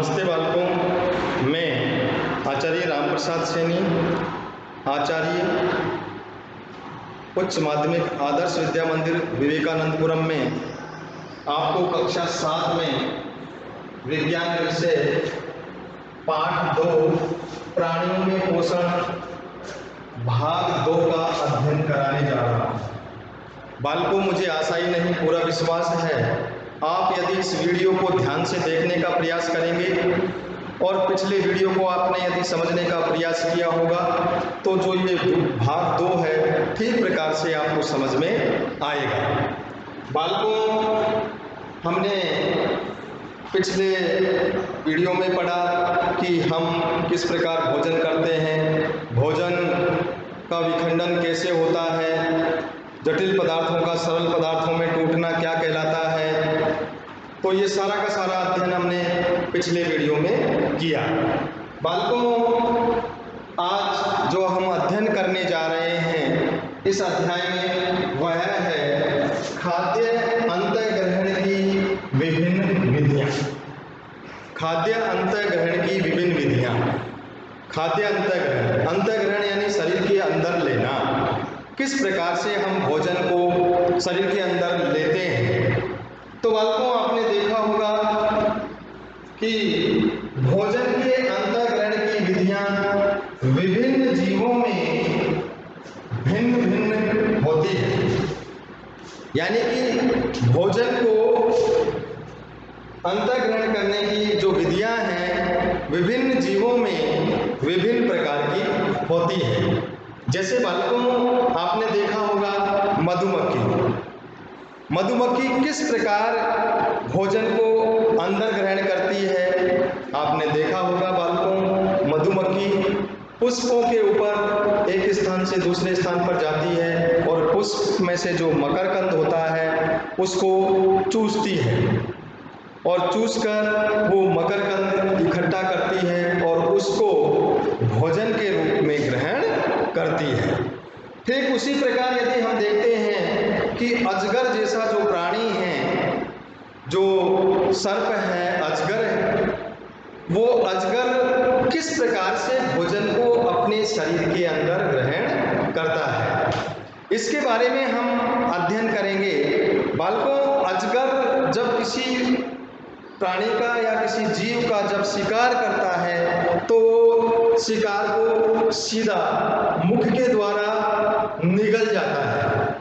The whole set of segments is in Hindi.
नमस्ते बालकों, मैं आचार्य रामप्रसाद सैनी, आचार्य उच्च माध्यमिक आदर्श विद्या मंदिर विवेकानंदपुरम में आपको कक्षा 7 में विज्ञान विषय पाठ 2 प्राणियों में पोषण भाग 2 का अध्ययन कराने जा रहा हूँ। बालकों, मुझे आशा ही नहीं पूरा विश्वास है आप यदि इस वीडियो को ध्यान से देखने का प्रयास करेंगे और पिछले वीडियो को आपने यदि समझने का प्रयास किया होगा तो जो ये भाग 2 है ठीक प्रकार से आपको समझ में आएगा। बालकों, हमने पिछले वीडियो में पढ़ा कि हम किस प्रकार भोजन करते हैं, भोजन का विखंडन कैसे होता है, जटिल पदार्थों का सरल पदार्थों में टूटना क्या कहलाता है। तो ये सारा का सारा अध्ययन हमने पिछले वीडियो में किया। बालकों, आज जो हम अध्ययन करने जा रहे हैं इस अध्याय में वह है खाद्य अंतःग्रहण की विभिन्न विधियां। खाद्य अंतःग्रहण की विभिन्न विधियां। खाद्य अंतःग्रहण, अंतःग्रहण यानी शरीर के अंदर लेना। किस प्रकार से हम भोजन को शरीर के अंदर लेते हैं। तो बालकों, आपने देखा होगा कि भोजन के अंतःग्रहण की विधियां विभिन्न जीवों में भिन्न भिन्न होती है। यानी कि भोजन को अंतःग्रहण करने की जो विधियां हैं विभिन्न जीवों में विभिन्न प्रकार की होती है। जैसे बालकों, आपने देखा होगा मधुमक्खी किस प्रकार भोजन को अंदर ग्रहण करती है। आपने देखा होगा बालकों, मधुमक्खी पुष्पों के ऊपर एक स्थान से दूसरे स्थान पर जाती है और पुष्प में से जो मकरकंद होता है उसको चूसती है और चूसकर वो मकरकंद इकट्ठा करती है और उसको भोजन के रूप में ग्रहण करती है। ठीक उसी प्रकार यदि हम देखते हैं कि अजगर जैसा जो प्राणी है, जो सर्प है, अजगर है, वो अजगर किस प्रकार से भोजन को अपने शरीर के अंदर ग्रहण करता है, इसके बारे में हम अध्ययन करेंगे। बालकों, अजगर जब किसी प्राणी का या किसी जीव का जब शिकार करता है तो शिकार को सीधा मुख के द्वारा निगल जाता है,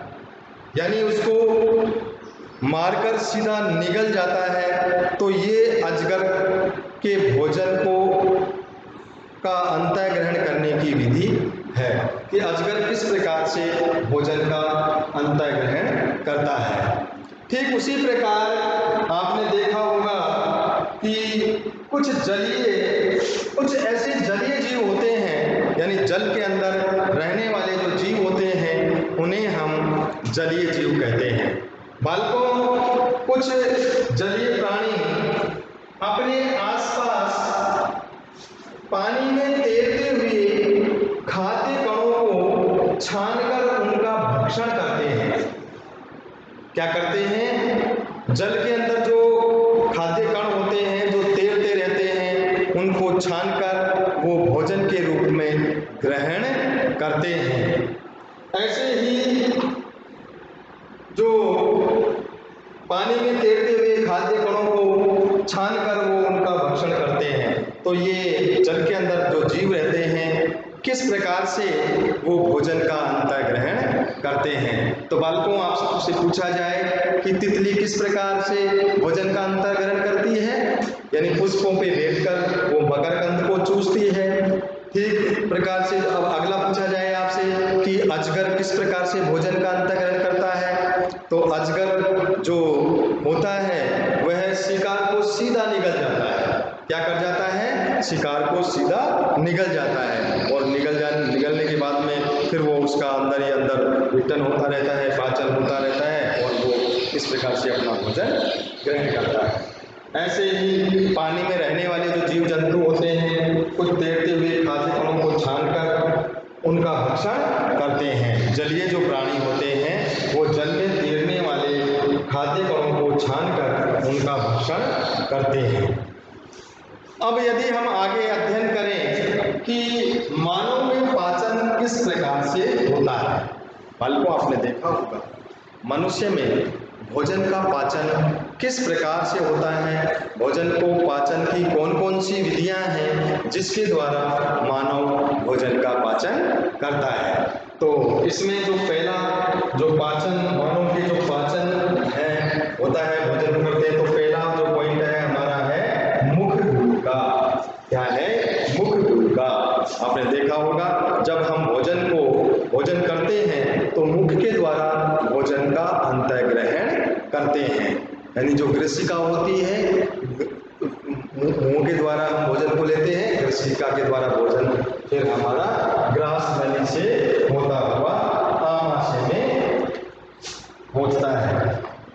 यानी उसको मारकर सीधा निगल जाता है। तो ये अजगर के भोजन को का अंतःग्रहण करने की विधि है कि अजगर किस प्रकार से भोजन का अंतःग्रहण करता है। ठीक उसी प्रकार आपने देखा होगा कि कुछ ऐसे जलीय जीव होते हैं, यानी जल के अंदर रहने वाले जो जीव होते हैं उन्हें हम जलीय जीव कहते हैं। बालकों, कुछ जलीय प्राणी अपने आसपास पानी में तैरते हुए खाद्य कणों को छानकर उनका भक्षण करते हैं। क्या करते हैं? जल के अंदर जो खाद्य कण होते हैं जो तैरते रहते हैं उनको छानकर वो भोजन के रूप में ग्रहण करते हैं। ऐसे ही जो पानी में तैरते हुए खाद्य कणों को छानकर वो उनका भक्षण करते हैं। तो ये जल के अंदर जो जीव रहते हैं किस प्रकार से वो भोजन का अंतःग्रहण करते हैं। तो बालकों, आपसे पूछा जाए कि तितली किस प्रकार से भोजन का अंतःग्रहण करती है, यानी पुष्पों पे बैठकर वो मकरकंद को चूसती है। ठीक प्रकार से अब अगला पूछा जाए आपसे कि अजगर किस प्रकार से भोजन का अंतःग्रहण करता है। तो अजगर जो होता है वह शिकार को सीधा निगल जाता है। क्या कर जाता है? शिकार को सीधा निगल जाता है और निगलने के बाद में फिर वो उसका अंदर ही अंदर विघटन होता रहता है, पाचन होता रहता है और वो इस प्रकार से अपना भोजन ग्रहण करता है। ऐसे ही पानी में रहने वाले जो जीव जंतु होते हैं कुछ तैरते हुए खाद्य कणों को छानकर उनका भक्षण करते हैं। जलीय जो प्राणी होते हैं वो जल में तैरने वाले खाद्य कणों को छानकर उनका भक्षण करते हैं। अब यदि हम आगे अध्ययन करें कि मानव में पाचन किस प्रकार से होता है, बालकों आपने देखा होगा मनुष्य में भोजन का पाचन किस प्रकार से होता है, भोजन को पाचन की कौन कौन सी विधियां हैं जिसके द्वारा मानव भोजन का पाचन करता है। तो इसमें जो पहला जो पाचन मानव के जो पाचन है होता है, भोजन करते हैं, तो पहला जो पॉइंट है हमारा है मुख गुहिका। क्या है? मुख गुहिका। आपने देखा होगा जब हम भोजन करते हैं तो मुख के द्वारा भोजन का अंतःग्रहण करते हैं, यानी जो ग्रसिका होती है मुंह के द्वारा हम भोजन को लेते हैं, ग्रसिका के द्वारा भोजन फिर हमारा ग्रास नली से होता हुआ आमाशय में पहुंचता है।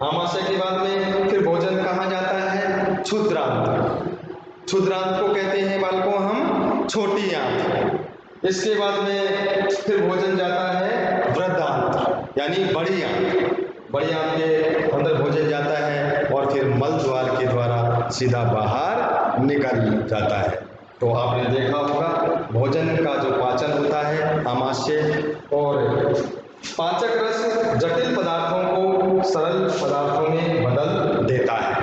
आमाशय के बाद में फिर भोजन कहाँ जाता है? क्षुद्रांत। क्षुद्रांत को कहते हैं बालकों हम छोटी आंत। इसके बाद में फिर भोजन जाता है वृद्धांत यानी बड़ी आंत। बड़ी आंत के अंदर भोजन जाता है और फिर मल द्वार के द्वारा सीधा बाहर निकल जाता है। तो आपने देखा होगा भोजन का जो पाचन होता है आमाशय, और पाचक रस जटिल पदार्थों को सरल पदार्थों में बदल देता है।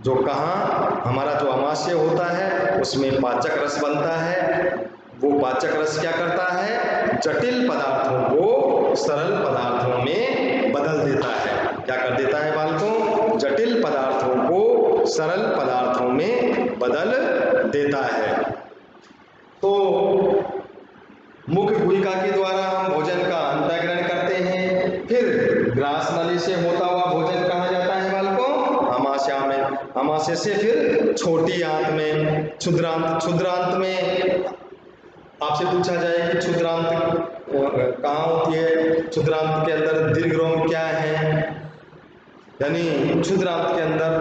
जो कहाँ हमारा जो आमाशय होता है उसमें पाचक रस बनता है, वो पाचक रस क्या करता है? जटिल पदार्थों को सरल पदार्थों में बदल देता है। क्या कर देता है बालकों? जटिल पदार्थों को सरल पदार्थों में बदल देता है। तो मुख गुहिका के द्वारा हम भोजन का अंतःग्रहण करते हैं, फिर ग्रास नली से होता हुआ भोजन कहाँ जाता है बालकों? आमाशय में। आमाशय से फिर छोटी आंत में क्षुद्रांत। क्षुद्रांत में आपसे पूछा जाए कि क्षुद्रांत कहाँ होती है, क्षुद्रांत के अंदर दीर्घरोम क्या है, यानी क्षुद्रांत के अंदर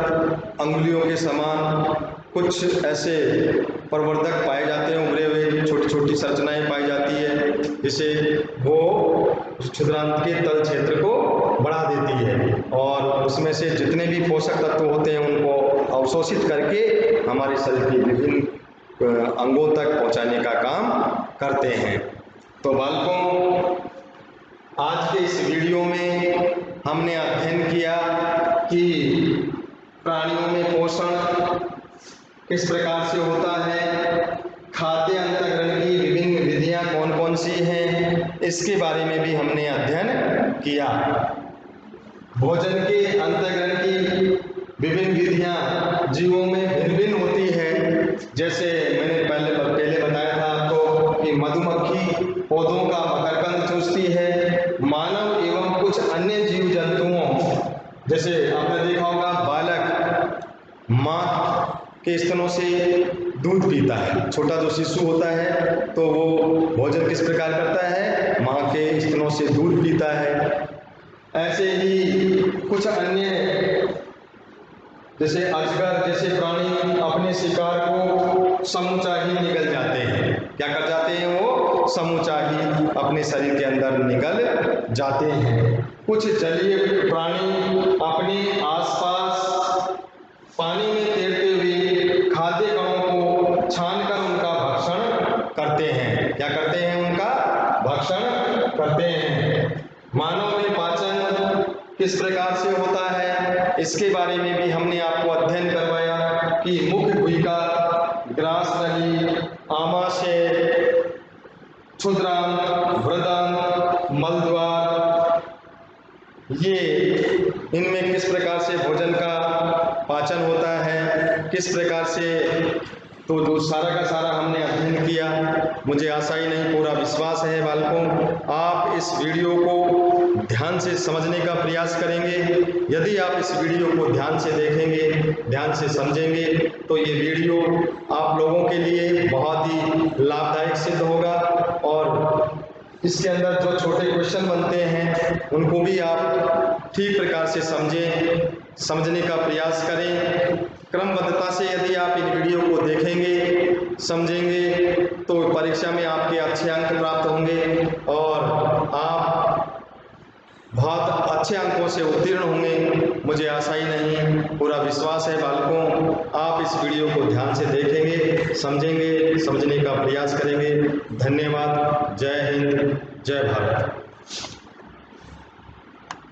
अंगुलियों के समान कुछ ऐसे प्रवर्धक पाए जाते हैं, उभरे हुए छोटी छोटी संरचनाएं पाई जाती है, जिसे वो क्षुद्रांत के तल क्षेत्र को बढ़ा देती है और उसमें से जितने भी पोषक तत्व होते हैं उनको अवशोषित करके हमारे शरीर के विभिन्न अंगों तक पहुंचाने का काम करते हैं। तो बालकों आज के इस वीडियो में हमने अध्ययन किया कि प्राणियों में पोषण किस प्रकार से होता है, खाद्य अंतःग्रहण की विभिन्न विधियां कौन कौन सी हैं, इसके बारे में भी हमने अध्ययन किया। भोजन के अंतःग्रहण की विभिन्न विधियां जीवों में भिन्न भिन्न होती है। जैसे मैंने पहले बताया था आपको कि मधुमक्खी पौधों का मकरकंद चूसती है, मानव एवं कुछ अन्य जीव जंतुओं जैसे आपने देखा होगा बालक माँ के स्तनों से दूध पीता है, छोटा जो शिशु होता है तो वो भोजन किस प्रकार करता है? माँ के स्तनों से दूध पीता है। ऐसे ही कुछ अन्य जैसे अजगर जैसे प्राणी अपने शिकार को समूचा ही निगल जाते हैं। क्या कर जाते हैं? वो समूचा ही अपने शरीर के अंदर निगल जाते हैं। कुछ जलीय प्राणी अपने आसपास पानी में तैरते हुए खाद्य कणों को छानकर उनका भक्षण करते हैं। क्या करते हैं? उनका भक्षण करते हैं। मानव में पाचन किस प्रकार से होता है, इसके बारे में भी हमने आपको अध्ययन करवाया कि मुख गुहिका, ग्रास नली, आमाशय, क्षुद्रांत, वृद्धांत, मलद्वार, ये इनमें किस प्रकार से भोजन का पाचन होता है, किस प्रकार से, तो जो सारा का सारा हमने अध्ययन किया। मुझे आशा ही नहीं पूरा विश्वास है बालकों आप इस वीडियो को ध्यान से समझने का प्रयास करेंगे। यदि आप इस वीडियो को ध्यान से देखेंगे, ध्यान से समझेंगे तो ये वीडियो आप लोगों के लिए बहुत ही लाभदायक सिद्ध होगा और इसके अंदर जो छोटे क्वेश्चन बनते हैं उनको भी आप ठीक प्रकार से समझने का प्रयास करें। क्रमबद्धता से यदि आप इन वीडियो को देखेंगे, समझेंगे तो परीक्षा में आपके अच्छे अंक प्राप्त होंगे और आप बहुत अच्छे अंकों से उत्तीर्ण होंगे। मुझे आशा ही नहीं पूरा विश्वास है बालकों आप इस वीडियो को ध्यान से देखेंगे समझेंगे, समझने का प्रयास करेंगे। धन्यवाद। जय हिंद, जय भारत।